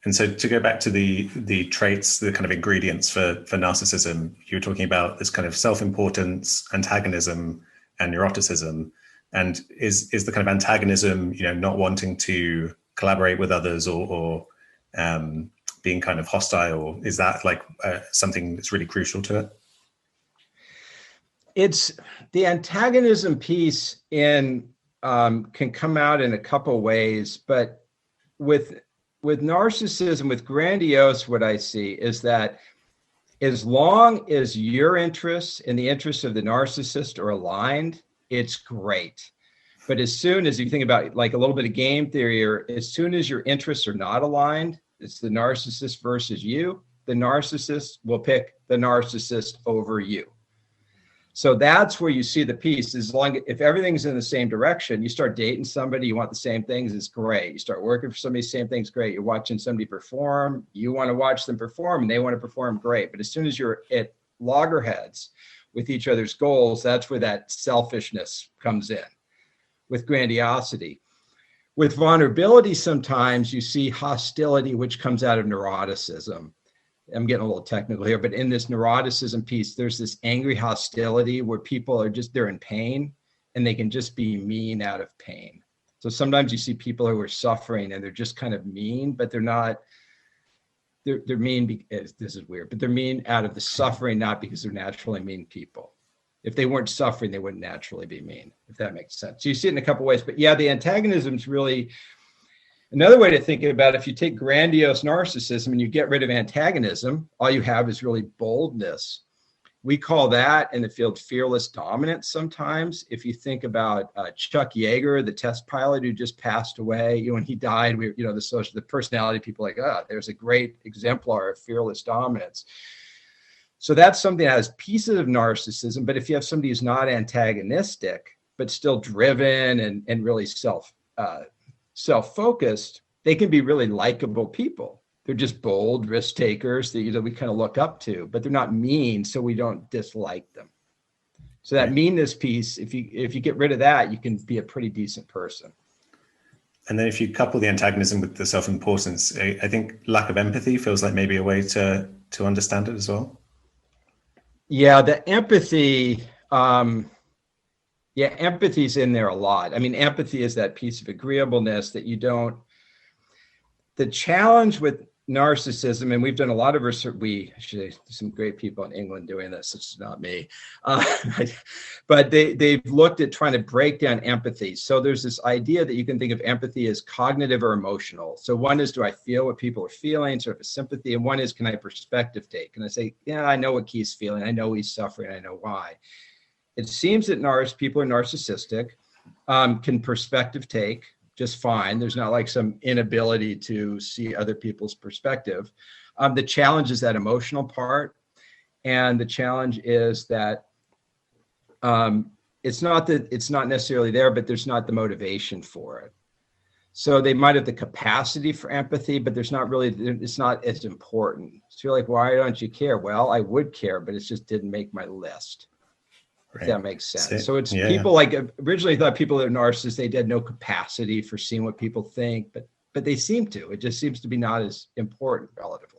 And so to go back to the traits, the kind of ingredients for narcissism, you were talking about this kind of self-importance, antagonism, and neuroticism. And is the kind of antagonism, not wanting to collaborate with others or being kind of hostile, is that like something that's really crucial to it? It's the antagonism piece can come out in a couple ways, but with narcissism, with grandiose, what I see is that as long as your interests and the interests of the narcissist are aligned, it's great. But as soon as you think about like a little bit of game theory, or as soon as your interests are not aligned, it's the narcissist versus you, the narcissist will pick the narcissist over you. So that's where you see the piece. If everything's in the same direction, you start dating somebody, you want the same things, it's great. You start working for somebody, same things, great. You're watching somebody perform, you want to watch them perform, and they want to perform, great. But as soon as you're at loggerheads with each other's goals, that's where that selfishness comes in with grandiosity. With vulnerability, sometimes you see hostility, which comes out of neuroticism. I'm getting a little technical here, but in this neuroticism piece, there's this angry hostility where people are they're in pain and they can just be mean out of pain. So sometimes you see people who are suffering and they're just kind of mean, but they're not, they're mean, this is weird, but they're mean out of the suffering, not because they're naturally mean people. If they weren't suffering, they wouldn't naturally be mean, if that makes sense. So you see it in a couple ways, but yeah, the antagonism is really, another way to think about it, if you take grandiose narcissism and you get rid of antagonism, all you have is really boldness. We call that in the field fearless dominance sometimes. If you think about Chuck Yeager, the test pilot who just passed away, when he died, the personality people like, there's a great exemplar of fearless dominance. So that's something that has pieces of narcissism, but if you have somebody who's not antagonistic, but still driven and really self-focused, they can be really likable people. They're just bold risk takers that we kind of look up to, but they're not mean, so we don't dislike them. So that meanness piece, if you get rid of that, you can be a pretty decent person. And then if you couple the antagonism with the self-importance, I think lack of empathy feels like maybe a way to understand it as well. Yeah, the empathy. Yeah, empathy's in there a lot. I mean, empathy is that piece of agreeableness that you don't. The challenge with narcissism, and we've done a lot of research, there's some great people in England doing this, it's not me, but they've looked at trying to break down empathy. So there's this idea that you can think of empathy as cognitive or emotional. So one is, do I feel what people are feeling, sort of a sympathy, and one is, can I perspective take? Can I say, yeah, I know what Keith's feeling, I know he's suffering, I know why. It seems that people are narcissistic, can perspective take just fine. There's not like some inability to see other people's perspective. The challenge is that emotional part. And the challenge is that it's not necessarily there, but there's not the motivation for it. So they might have the capacity for empathy, but it's not as important. So you're like, why don't you care? Well, I would care, but it just didn't make my list. Right. If that makes sense. So it's people like originally thought people that are narcissists, they had no capacity for seeing what people think, but they seem to. It just seems to be not as important relatively.